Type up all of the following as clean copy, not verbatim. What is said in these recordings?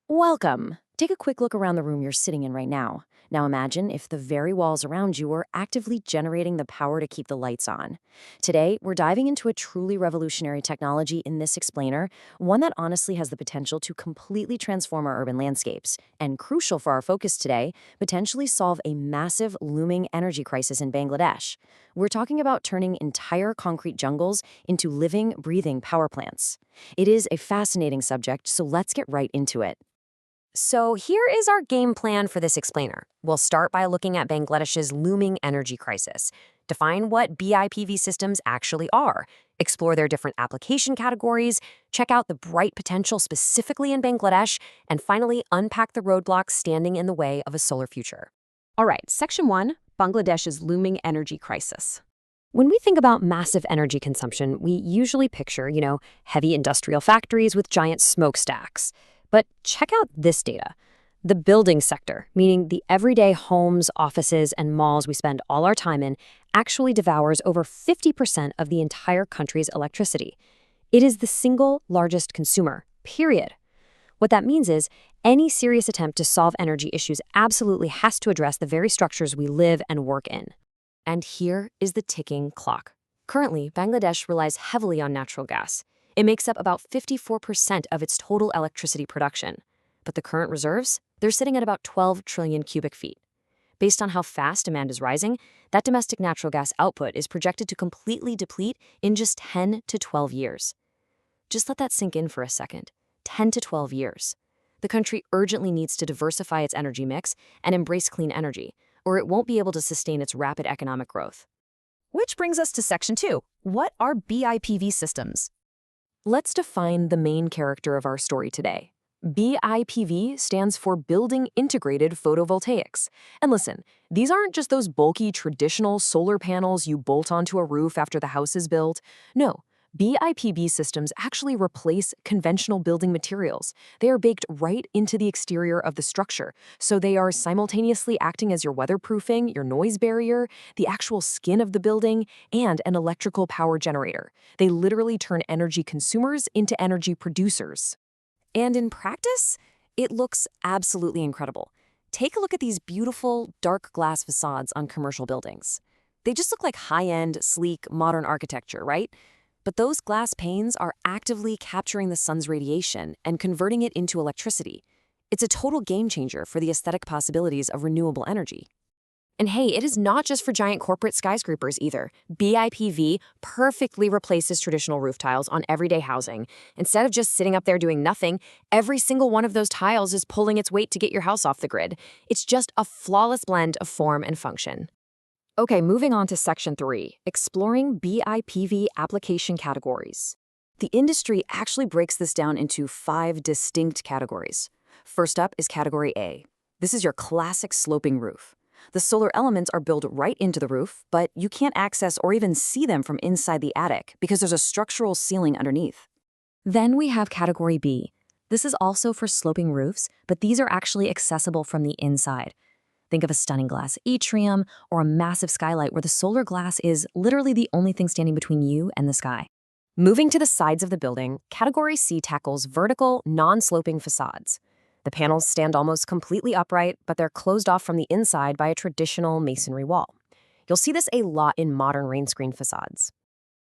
Welcome. Take a quick look around the room you're sitting in right now. Now imagine if the very walls around you were actively generating the power to keep the lights on. Today, we're diving into a truly revolutionary technology in this explainer, one that honestly has the potential to completely transform our urban landscapes, and crucial for our focus today, potentially solve a massive looming energy crisis in Bangladesh. We're talking about turning entire concrete jungles into living, breathing power plants. It is a fascinating subject, so let's get right into it. So here is our game plan for this explainer. We'll start by looking at Bangladesh's looming energy crisis, define what BIPV systems actually are, explore their different application categories, check out the bright potential specifically in Bangladesh, and finally unpack the roadblocks standing in the way of a solar future. All right, Section 1, Bangladesh's looming energy crisis. When we think about massive energy consumption, we usually picture, heavy industrial factories with giant smokestacks. But check out this data. The building sector, meaning the everyday homes, offices, and malls we spend all our time in, actually devours over 50% of the entire country's electricity. It is the single largest consumer, period. What that means is any serious attempt to solve energy issues absolutely has to address the very structures we live and work in. And here is the ticking clock. Currently, Bangladesh relies heavily on natural gas. It makes up about 54% of its total electricity production. But the current reserves? They're sitting at about 12 trillion cubic feet. Based on how fast demand is rising, that domestic natural gas output is projected to completely deplete in just 10 to 12 years. Just let that sink in for a second. 10 to 12 years. The country urgently needs to diversify its energy mix and embrace clean energy, or it won't be able to sustain its rapid economic growth. Which brings us to Section 2. What are BIPV systems? Let's define the main character of our story today. BIPV stands for Building Integrated Photovoltaics. And listen, these aren't just those bulky traditional solar panels you bolt onto a roof after the house is built. No, BIPV systems actually replace conventional building materials. They are baked right into the exterior of the structure, so they are simultaneously acting as your weatherproofing, your noise barrier, the actual skin of the building, and an electrical power generator. They literally turn energy consumers into energy producers. And in practice, it looks absolutely incredible. Take a look at these beautiful, dark glass facades on commercial buildings. They just look like high-end, sleek, modern architecture, right? But those glass panes are actively capturing the sun's radiation and converting it into electricity. It's a total game changer for the aesthetic possibilities of renewable energy. And hey, it is not just for giant corporate skyscrapers either. BIPV perfectly replaces traditional roof tiles on everyday housing. Instead of just sitting up there doing nothing, every single one of those tiles is pulling its weight to get your house off the grid. It's just a flawless blend of form and function. Okay, moving on to Section 3, exploring BIPV application categories. The industry actually breaks this down into 5 distinct categories. First up is Category A. This is your classic sloping roof. The solar elements are built right into the roof, but you can't access or even see them from inside the attic because there's a structural ceiling underneath. Then we have Category B. This is also for sloping roofs, but these are actually accessible from the inside. Think of a stunning glass atrium or a massive skylight where the solar glass is literally the only thing standing between you and the sky. Moving to the sides of the building, Category C tackles vertical, non-sloping facades. The panels stand almost completely upright, but they're closed off from the inside by a traditional masonry wall. You'll see this a lot in modern rain screen facades.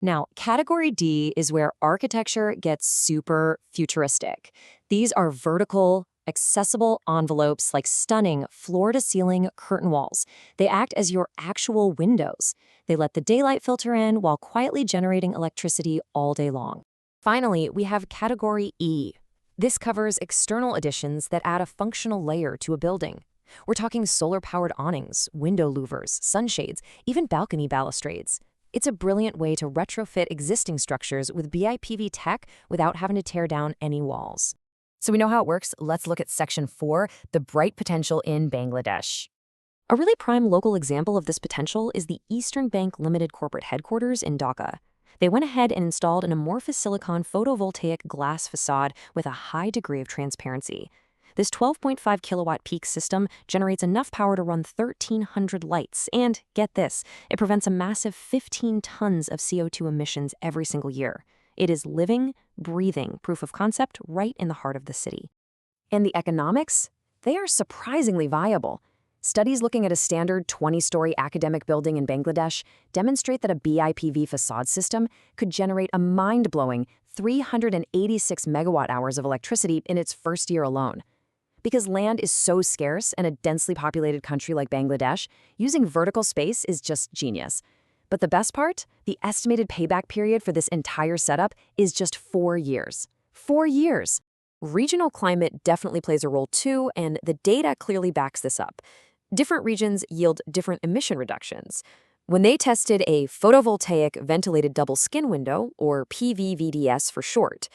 Now, Category D is where architecture gets super futuristic. These are vertical, accessible envelopes like stunning floor-to-ceiling curtain walls. They act as your actual windows. They let the daylight filter in while quietly generating electricity all day long. Finally, we have Category E. This covers external additions that add a functional layer to a building. We're talking solar-powered awnings, window louvers, sunshades, even balcony balustrades. It's a brilliant way to retrofit existing structures with BIPV tech without having to tear down any walls. So we know how it works. Let's look at Section 4, the bright potential in Bangladesh. A really prime local example of this potential is the Eastern Bank Limited corporate headquarters in Dhaka. They went ahead and installed an amorphous silicon photovoltaic glass facade with a high degree of transparency. This 12.5 kilowatt peak system generates enough power to run 1,300 lights, and get this, it prevents a massive 15 tons of CO2 emissions every single year. It is living, breathing proof of concept right in the heart of the city. And the economics? They are surprisingly viable. Studies looking at a standard 20-story academic building in Bangladesh demonstrate that a BIPV facade system could generate a mind-blowing 386 megawatt-hours of electricity in its first year alone. Because land is so scarce in a densely populated country like Bangladesh, using vertical space is just genius. But the best part? The estimated payback period for this entire setup is just 4 years. 4 years! Regional climate definitely plays a role too, and the data clearly backs this up. Different regions yield different emission reductions. When they tested a photovoltaic ventilated double skin window, or PVVDS for short,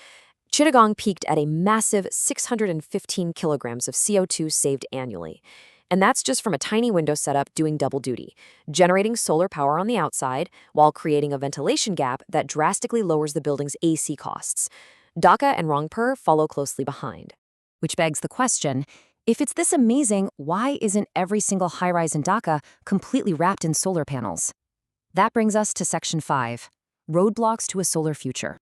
Chittagong peaked at a massive 615 kilograms of CO2 saved annually. And that's just from a tiny window setup doing double duty, generating solar power on the outside while creating a ventilation gap that drastically lowers the building's AC costs. Dhaka and Rangpur follow closely behind. Which begs the question, if it's this amazing, why isn't every single high-rise in Dhaka completely wrapped in solar panels? That brings us to Section 5, roadblocks to a solar future.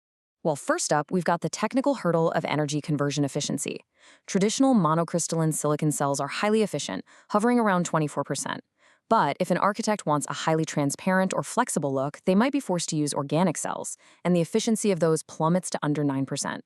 Well, first up, we've got the technical hurdle of energy conversion efficiency. Traditional monocrystalline silicon cells are highly efficient, hovering around 24%. But if an architect wants a highly transparent or flexible look, they might be forced to use organic cells, and the efficiency of those plummets to under 9%.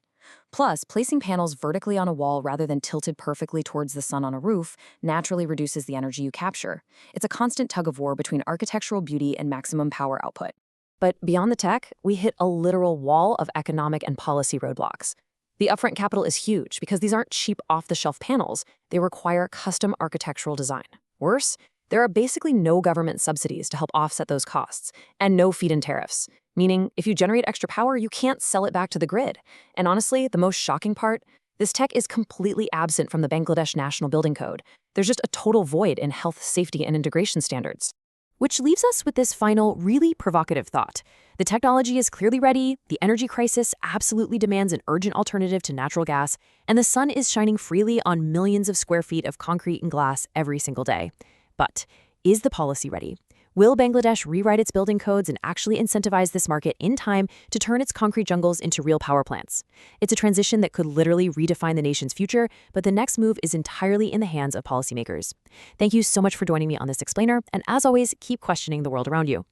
Plus, placing panels vertically on a wall rather than tilted perfectly towards the sun on a roof naturally reduces the energy you capture. It's a constant tug-of-war between architectural beauty and maximum power output. But beyond the tech, we hit a literal wall of economic and policy roadblocks. The upfront capital is huge because these aren't cheap off-the-shelf panels. They require custom architectural design. Worse, there are basically no government subsidies to help offset those costs, and no feed-in tariffs. Meaning, if you generate extra power, you can't sell it back to the grid. And honestly, the most shocking part, this tech is completely absent from the Bangladesh National Building Code. There's just a total void in health, safety, and integration standards. Which leaves us with this final, really provocative thought. The technology is clearly ready, the energy crisis absolutely demands an urgent alternative to natural gas, and the sun is shining freely on millions of square feet of concrete and glass every single day. But is the policy ready? Will Bangladesh rewrite its building codes and actually incentivize this market in time to turn its concrete jungles into real power plants? It's a transition that could literally redefine the nation's future, but the next move is entirely in the hands of policymakers. Thank you so much for joining me on this explainer, and as always, keep questioning the world around you.